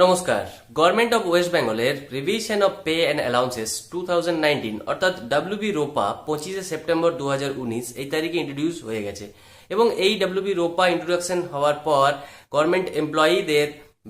নমস্কার। Government of West বেঙ্গলের revision of pay and allowances 2019 অর্থাৎ ডাব্লিউবি রোপা 25শে সেপ্টেম্বর 2019 এই তারিখে ইন্ট্রোডিউস হয়ে গেছে এবং এই ডাব্লিউবি রোপা ইন্ট্রোডাকশন হওয়ার পর গভর্নমেন্ট এমপ্লয়িদের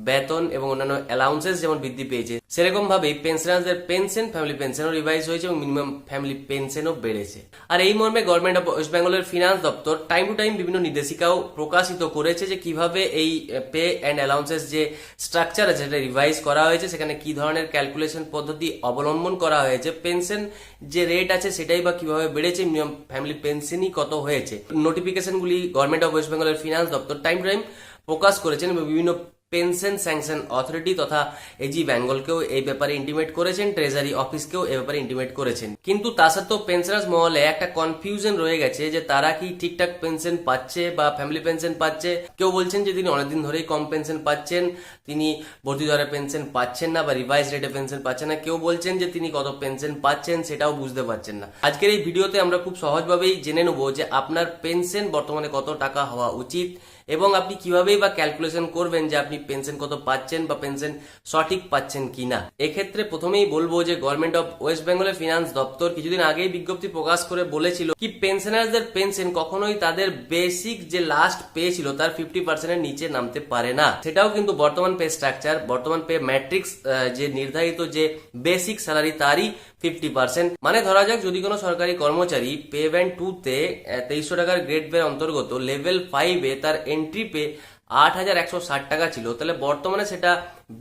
বেতন এবং অন্যান্য অ্যালাউন্সেস যেমন বৃদ্ধি পেয়েছে, সেরকম ভাবেই পেনশনারদের পেনশন, ফ্যামিলি পেনশনও রিভাইজ হয়েছে এবং মিনিমাম ফ্যামিলি পেনশনও বেড়েছে। আর এই মর্মে গভর্নমেন্ট অফ ওয়েস্ট বেঙ্গলের ফিনান্স দপ্তর টাইম টু টাইম বিভিন্ন নির্দেশিকাও প্রকাশিত করেছে যে কিভাবে এই পে অ্যান্ড অ্যালাউন্সেস যে স্ট্রাকচার আছে সেটা রিভাইজ করা হয়েছে, সেখানে কি ধরনের ক্যালকুলেশন পদ্ধতি অবলম্বন করা হয়েছে, পেনশন যে রেট আছে সেটাই বা কিভাবে বেড়েছে, মিনিমাম ফ্যামিলি পেনশনই কত হয়েছে। নোটিফিকেশনগুলি গভর্নমেন্ট অফ ওয়েস্ট বেঙ্গলের ফিনান্স দপ্তর টাইম টু টাইম প্রকাশ করেছেন এবং বিভিন্ন পেনশন স্যাংশন অথরিটি তথা এজি বেঙ্গলকেও এই ব্যাপারে ইন্টিমেট করেছেন, ট্রেজারি অফিসকেও এই ব্যাপারে ইন্টিমেট করেছেন। কিন্তু তা সত্ত্বেও পেনশনার্স মহলে একটা কনফিউশন রয়ে গেছে যে তারা কি ঠিকঠাক পেনশন পাচ্ছে বা ফ্যামিলি পেনশন পাচ্ছে। কেউ বলছেন যে তিনি অনেকদিন ধরেই কম পেনশন পাচ্ছেন, তিনি ভর্তি দরে পেনশন পাচ্ছেন না বা রিভাইজ রেটে পেনশন পাচ্ছেন না। কেউ বলছেন যে তিনি কত পেনশন পাচ্ছেন সেটাও বুঝতে পারছেন না। আজকের এই ভিডিওতে আমরা খুব সহজভাবেই জেনে নেব যে আপনার পেনশন বর্তমানে কত টাকা হওয়া উচিত এবং আপনি কিভাবেই বা ক্যালকুলেশন করবেন যে আপনি পেনশন কত পাচ্ছেন বা পেনশন সঠিক পাচ্ছেন কিনা। এক্ষেত্রে প্রথমেই বলবো যে গভর্নমেন্ট অফ ওয়েস্ট বেঙ্গলের ফিনান্স দপ্তর কিছুদিন আগেই বিজ্ঞপ্তি প্রকাশ করে বলেছিল কি পেনশনারদের পেনশন কখনোই তাদের বেসিক যে লাস্ট পে ছিল তার 50% এর নিচে নামতে পারে না। সেটাও কিন্তু বর্তমান পে স্ট্রাকচার, বর্তমান পে ম্যাট্রিক্স যে নির্ধারিত যে বেসিক স্যালারি তারই 50%। মানে ধরা যাক যদি কোনো সরকারি কর্মচারী পে ব্যান্ড 2 তে 2300 টাকার গ্রেড পে অন্তর্গত লেভেল 5 এ তার এন্ট্রি পে 8,160 টাকা ছিল, তাহলে বর্তমানে সেটা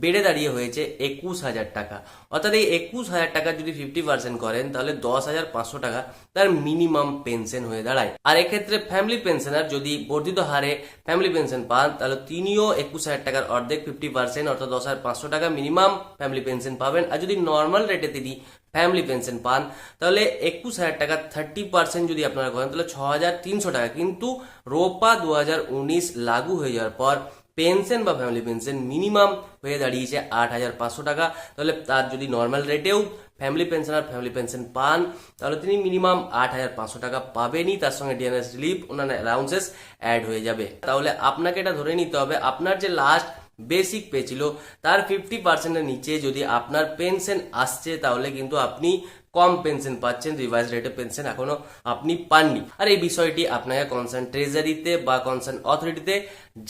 বেড়ে দাঁড়িয়ে হয়েছে 21,000 টাকা। অর্থাৎ এই 21,000 টাকা যদি 50% করেন তাহলে 10,500 টাকা তার মিনিমাম পেনশন হয়ে দাঁড়ায়। আর এক্ষেত্রে ফ্যামিলি পেনশনার যদি বর্ধিত হারে ফ্যামিলি পেনশন পান তাহলে তিনিও 21,000 টাকার অর্ধেক 50% অর্থাৎ 10,500 টাকা মিনিমাম ফ্যামিলি পেনশন পাবেন। আর যদি নর্মাল রেটে তিনি ফ্যামিলি পেনশন পান তাহলে 21,000 টাকা 30% যদি আপনারা করেন তাহলে 6,300 টাকা। কিন্তু রোপা 2019 লাগু হয়ে যাওয়ার পর পেনশন বা ফ্যামিলি পেনশন মিনিমাম হয়ে দাঁড়িয়েছে 8,500 টাকা। তাহলে তার যদি নর্মাল রেটেও ফ্যামিলি পেনশন পান তাহলে তিনি মিনিমাম 8,500 টাকা পাবেনই, তার সঙ্গে ডিএনএস রিলিফ অন্যান্য অ্যালাউন্সেস অ্যাড হয়ে যাবে। তাহলে আপনাকে এটা ধরে নিতে হবে আপনার যে লাস্ট বেসিক পে ছিল তার 50% এর নিচে যদি আপনার পেনশন আসছে তাহলে কিন্তু আপনি কম পেনশন পাচ্ছেন, রিভাইজ রেটে পেনশন এখনো আপনি পাননি। আর এই বিষয়টি আপনাকে কনসার্ন ট্রেজারিতে বা কনসার্ন অথরিটিতে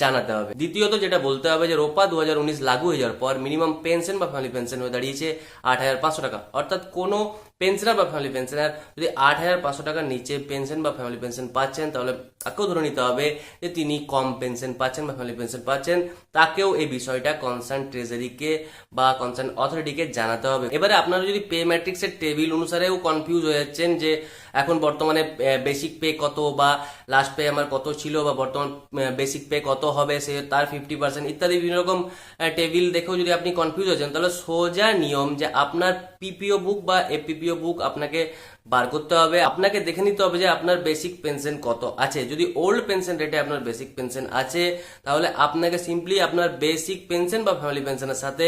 জানাতে হবে। দ্বিতীয়ত যেটা বলতে হবে যে রোপা 2019 লাগু হয়ে যাওয়ার পর মিনিমাম পেনশন বা ফ্যামিলি পেনশন হয়ে দাঁড়িয়েছে 8,500 টাকা। অর্থাৎ কোনো পেনশনার বা ফ্যামিলি পেনশনার যদি 8,500 টাকার নিচে পেনশন বা ফ্যামিলি পেনশন পাচ্ছেন তাহলে তাকেও ধরে নিতে হবে যে তিনি কম পেনশন পাচ্ছেন বা ফ্যামিলি পেনশন পাচ্ছেন। তাকেও এই বিষয়টা কনসার্ন ট্রেজারিকে বা কনসার্ন অথরিটিকে জানাতে হবে। এবারে আপনারা যদি পে ম্যাট্রিক্সের টেবিল অনুসারেও কনফিউজ হয়ে যাচ্ছেন যে এখন বর্তমানে বেসিক পে কত বা লাস্ট পে আমার কত ছিল বা বর্তমান বেসিক পে কত হবে সে তার 50% ইত্যাদি বিভিন্ন রকম টেবিল দেখেও যদি আপনি কনফিউজ হয়েছেন তাহলে সোজা নিয়ম যে আপনার পিপিও বুক বা এপিপিও বুক আপনাকে বার করতে হবে। আপনাকে দেখে নিতে হবে যে আপনার বেসিক পেনশন কত আছে। যদি ওল্ড পেনশন রেটে আপনার বেসিক পেনশন আছে তাহলে আপনাকে সিম্পলি আপনার বেসিক পেনশন বা ফ্যামিলি পেনশনের সাথে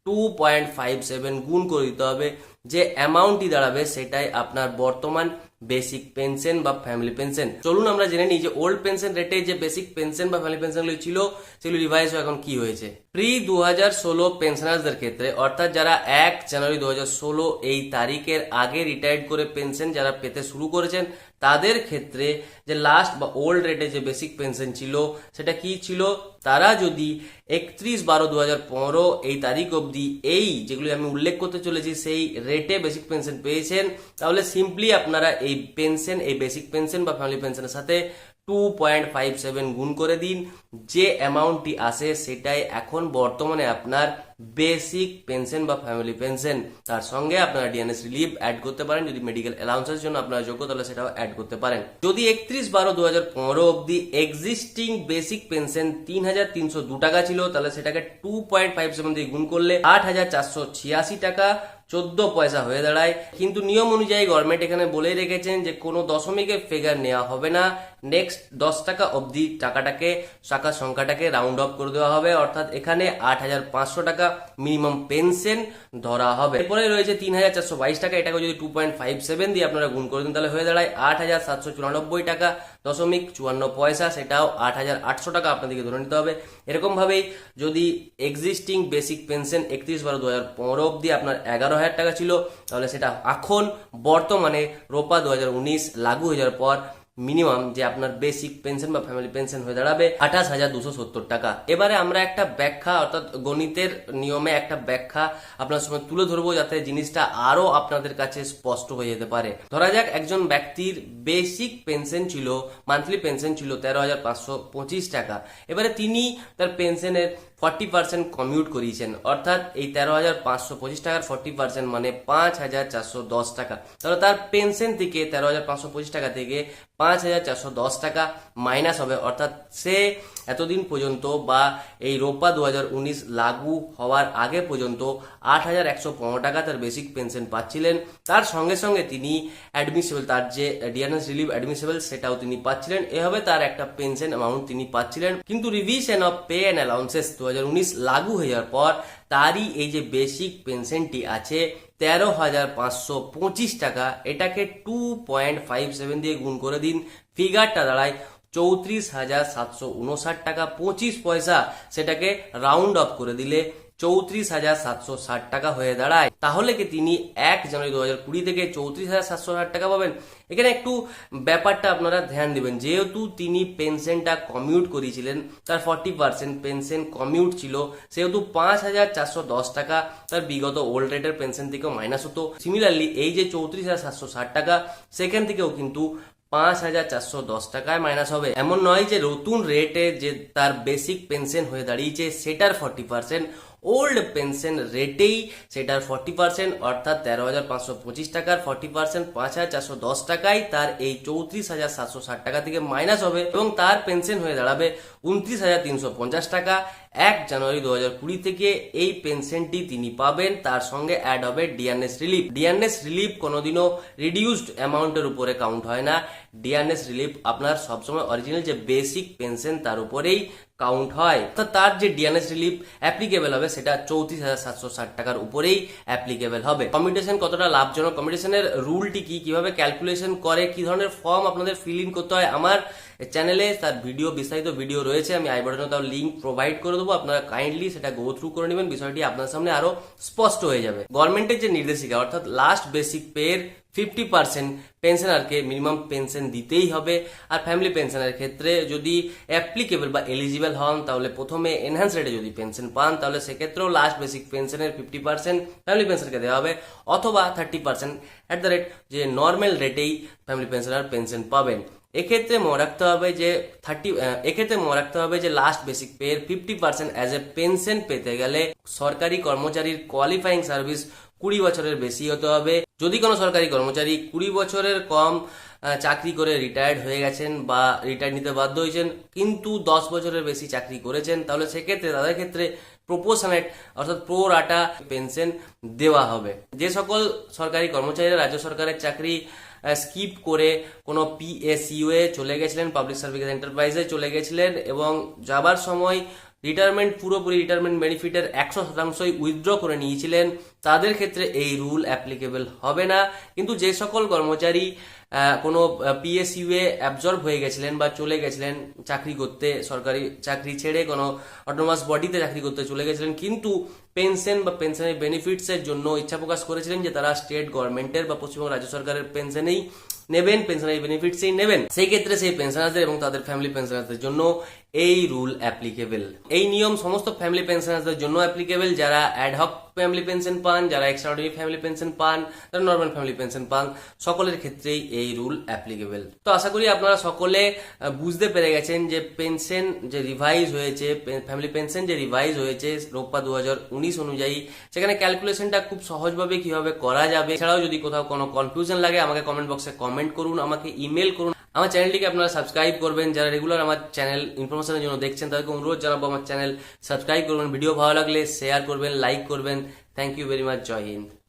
2.57 গুণ করে দিতে হবে। যে অ্যামাউন্টই দাঁড়াবে সেটাই আপনার বর্তমান বেসিক পেনশন বা ফ্যামিলি পেনশন। চলুন আমরা জেনে নিই যে ওল্ড পেনশন রেটে যে বেসিক পেনশন বা ফ্যামিলি পেনশনগুলো ছিল সেগুলো রিভাইজ হয়ে এখন কি হয়েছে। প্রি 2016 পেনশনারদের ক্ষেত্রে অর্থাৎ যারা 1 জানুয়ারি 2016 এই তারিখের আগে রিটায়ার্ড করে পেনশন যারা পেতে শুরু করেছেন তাদের ক্ষেত্রে যে লাস্ট বা ওল্ড রেটে যে বেসিক পেনশন ছিল সেটা কি ছিল, তারা যদি 31/12/2015 এই তারিখ অবধি এই যেগুলি আমি উল্লেখ করতে চলেছি সেই রেটে বেসিক পেনশন পেয়েছেন তাহলে সিম্পলি আপনারা এই পেনশন, এই বেসিক পেনশন বা ফ্যামিলি পেনশনের সাথে 2.57 গুণ করে দিন। যে অ্যামাউন্টটি আসে সেটাই এখন বর্তমানে আপনার বেসিক পেনশন বা ফ্যামিলি পেনশন। তার সঙ্গে আপনারা ডিএনএস রিলিফ অ্যাড করতে পারেন, যদি মেডিকেল অ্যালাউন্সের জন্য আপনারা যোগ্য তাহলে সেটাও অ্যাড করতে পারেন। যদি 31/12/2015 অবধি এক্সিস্টিং বেসিক পেনশন 3,302 টাকা ছিল তাহলে সেটাকে 2.57 দিয়ে গুণ করলে 8,486 টাকা 14 পয়সা হয়ে দাঁড়ায়। কিন্তু নিয়ম অনুযায়ী গভর্নমেন্ট এখানে বলেই রেখেছেন যে কোনো দশমিকের ফিগার নেওয়া হবে না, নেক্সট 10 টাকা অবধি টাকাটাকে টাকার সংখ্যাটাকে রাউন্ড অফ করে দেওয়া হবে, অর্থাৎ এখানে 8,500 টাকা মিনিমাম পেনশন ধরা হবে। এরপরে রয়েছে 3,422 টাকা, এটাকে যদি 2.57 দিয়ে আপনারা গুণ করে দিন তাহলে হয়ে দাঁড়ায় 8,794 টাকা দশমিক 54 পয়সা, সেটাও 8,800 টাকা আপনাদেরকে ধরে নিতে হবে। এরকম ভাবেই যদি এক্সিস্টিং বেসিক পেনশন 31/12/2015 অবধি আপনার 11,000 টাকা ছিল, তাহলে সেটা এখন বর্তমানে রোপা 2019 লাগু হয়ে যাওয়ার পর মিনিমাম যে আপনার বেসিক পেনশন বা ফ্যামিলি পেনশন হয়ে দাঁড়াবে 28,270 টাকা। এবারে আমরা একটা ব্যাখ্যা অর্থাৎ গণিতের নিয়মে একটা ব্যাখ্যা আপনার সময় তুলে ধরবো, যাতে জিনিসটা আরো আপনাদের কাছে স্পষ্ট হয়ে যেতে পারে। ধরা যাক একজন ব্যক্তির বেসিক পেনশন ছিল, মান্থলি পেনশন ছিল 13,525 টাকা। এবারে তিনি তার পেনশনের 40% কমিউট করিয়েছেন, অর্থাৎ এই 13,525 টাকার 40% মানে 5,410 টাকা। তাহলে তার পেনশন থেকে 13,525 টাকা থেকে 5,410 টাকা মাইনাস হবে, অর্থাৎ সে এতদিন পর্যন্ত বা এই রোপা 2019 লাগু হওয়ার আগে পর্যন্ত 8,115 টাকা তার বেসিক পেনশন পাচ্ছিলেন। তার সঙ্গে সঙ্গে তিনি অ্যাডমিসেবল, তার যে ডিআরএস রিলিফ অ্যাডমিসেবল সেটাও তিনি পাচ্ছিলেন। এভাবে তার একটা পেনশন অ্যামাউন্ট তিনি পাচ্ছিলেন। কিন্তু revision of pay and allowances 2019 লাগু হয়ে যাওয়ার পর তারই এই যে বেসিক পেনশনটি আছে 13,525 টাকা, এটাকে 2.57 দিয়ে গুণ করে দিন, ফিগারটা দাঁড়ায় 34,759 টাকা 25 পয়সা। সেটাকে রাউন্ড অফ করে দিলে 34,760 টাকা হয়ে দাঁড়ায়। তাহলে কি তিনি 1 জানুয়ারি 2020 থেকে 34,760 টাকা পাবেন? এখানে একটু ব্যাপারটা আপনারা ধ্যান দিবেন, যেহেতু তিনি পেনশনটা কমিউট করিয়েছিলেন, তার 40% পেনশন কমিউট ছিল, সেহেতু 5,410 টাকা তার বিগত ওল্ড রেটের পেনশন থেকেও মাইনাস হতো। সিমিলারলি এই যে 34,760 টাকা, সেখান থেকেও কিন্তু 5,410 টাকায় মাইনাস হবে। এমন নয় যে নতুন রেটে যে তার বেসিক পেনশন হয়ে দাঁড়িয়েছে সেটার 40%, ওল্ড পেনশন রেটেই সেটার 40%, অর্থাৎ 13,525 টাকার 40% 5,410 টাকায় তার এই 34,760 টাকা থেকে মাইনাস হবে এবং তার পেনশন হয়ে দাঁড়াবে 29,350 টাকা। 1 জানুয়ারি 2020 থেকে এই পেনশনটি তিনি পাবেন, তার সঙ্গে অ্যাড হবে ডিআরএস রিলিফ। ডিআরএস রিলিফ কোনোদিনও রিডিউসড অ্যামাউন্টের উপরে কাউন্ট হয় না। ডিআরএস রিলিফ আপনার সবসময় অরিজিনাল যে বেসিক পেনশন তার উপরেই কাউন্ট হয়, তো তার যে ডিআরএস রিলিফ অ্যাপ্লিকেবল হবে সেটা 34,760 টাকার উপরেই অ্যাপ্লিকেবল হবে। কমিউটেশন কতটা লাভজনক, কমিউটেশনের রুলটি কি, কিভাবে ক্যালকুলেশন করে, কি ধরনের ফর্ম আপনাদের ফিল ইন করতে হয়, আমার চ্যানেলে তার ভিডিও, বিস্তারিত ভিডিও রয়েছে, আমি আই বাটনে তার লিঙ্ক প্রোভাইড করে দেবো, আপনারা কাইন্ডলি সেটা গো থ্রু করে নেবেন, বিষয়টি আপনার সামনে আরো স্পষ্ট হয়ে যাবে। গভর্নমেন্টের যে নির্দেশিকা অর্থাৎ লাস্ট বেসিক পের 50% পেনশনারকে মিনিমাম পেনশন দিতেই হবে। আর ফ্যামিলি পেনশনের ক্ষেত্রে যদি অ্যাপ্লিকেবল বা এলিজিবল হন, তাহলে প্রথমে এনহ্যান্স রেটে যদি পেনশন পান, তাহলে সেক্ষেত্রেও লাস্ট বেসিক পেনশনের 50% ফ্যামিলি পেনশনকে দেওয়া হবে, অথবা 30% অ্যাট দ্য রেট যে নর্মাল রেটেই ফ্যামিলি পেনশনার পেনশন পাবেন। এক্ষেত্রে মনে রাখতে হবে যে লাস্ট বেসিক পে এর 50% অ্যাজ এ পেনশন পেতে গেলে সরকারি কর্মচারীর কোয়ালিফাইং সার্ভিস 20 বছরের বেশি হতে হবে। যদি কোনো সরকারি কর্মচারী 20 বছরের কম চাকরি করে রিটায়ার্ড হয়ে গেছেন বা রিটায়ার নিতে বাধ্য হয়েছেন, কিন্তু 10 বছরের বেশি চাকরি করেছেন, তাহলে সেক্ষেত্রে তাদের ক্ষেত্রে প্রপোর্শনেট অর্থাৎ প্রো রাটা পেনশন দেওয়া হবে। যে সকল সরকারি কর্মচারীরা রাজ্য সরকারের চাকরি স্কিপ করে কোনো পিএসইউ এ চলে গেছিলেন, পাবলিক সার্ভিস এন্টারপ্রাইজে চলে গেছিলেন এবং যাবার সময় পুরোপুরি রিটায়ারমেন্ট বেনিফিটের 100% উইথড্র করে নিয়েছিলেন, তাদের ক্ষেত্রে এই রুল অ্যাপ্লিকেবল হবে না। কিন্তু যে সকল কর্মচারী কোনো পিএসইউ এ অ্যাবজর্ব হয়ে গেছিলেন বা চলে গেছিলেন চাকরি করতে, সরকারি চাকরি ছেড়ে কোনো অটোনোমাস বডিতে চাকরি করতে চলে গেছিলেন, কিন্তু পেনশন বা পেনশনের বেনিফিটস এর জন্য ইচ্ছা প্রকাশ করেছিলেন যে তারা স্টেট গভর্নমেন্টের বা পশ্চিমবঙ্গ রাজ্য সরকারের পেনশনেই নেবেন, পেনশনারি বেনিফিটসই নেবেন, সেই ক্ষেত্রে সেই পেনশনারদের এবং তাদের ফ্যামিলি পেনশনারদের জন্য এই রুল অ্যাপ্লিকেবল। এই নিয়ম সমস্ত ফ্যামিলি পেনশনারদের জন্য অ্যাপ্লিকেবল, যারা অ্যাডহক ফ্যামিলি পেনশন পান, যারা এক্সট্রাঅর্ডিনারি ফ্যামিলি পেনশন পান, যারা নর্মাল ফ্যামিলি পেনশন পান, সকলের ক্ষেত্রেই এই রুল অ্যাপ্লিকেবল। তো আশা করি আপনারা সকলে বুঝতে পেরে গেছেন যে পেনশন যে রিভাইজ হয়েছে, ফ্যামিলি পেনশন যে রিভাইজ হয়েছে রোপা 2019 অনুযায়ী, সেখানে ক্যালকুলেশনটা খুব সহজভাবে কিভাবে করা যাবে। এছাড়াও যদি কোথাও কোনো কনফিউশন লাগে আমাকে কমেন্ট বক্সে কমেন্ট করুন, আমাকে ইমেল করুন। আমার চ্যানেলটিকে আপনারা সাবস্ক্রাইব করবেন, যারা রেগুলার আমার চ্যানেল ইনফরমেশনের জন্য দেখছেন তাদেরকে অনুরোধ জানাবো আমার চ্যানেল সাবস্ক্রাইব করবেন, ভিডিও ভালো লাগলে শেয়ার করবেন, লাইক করবেন। থ্যাংক ইউ ভেরি মাচ, জয় হিন্দ।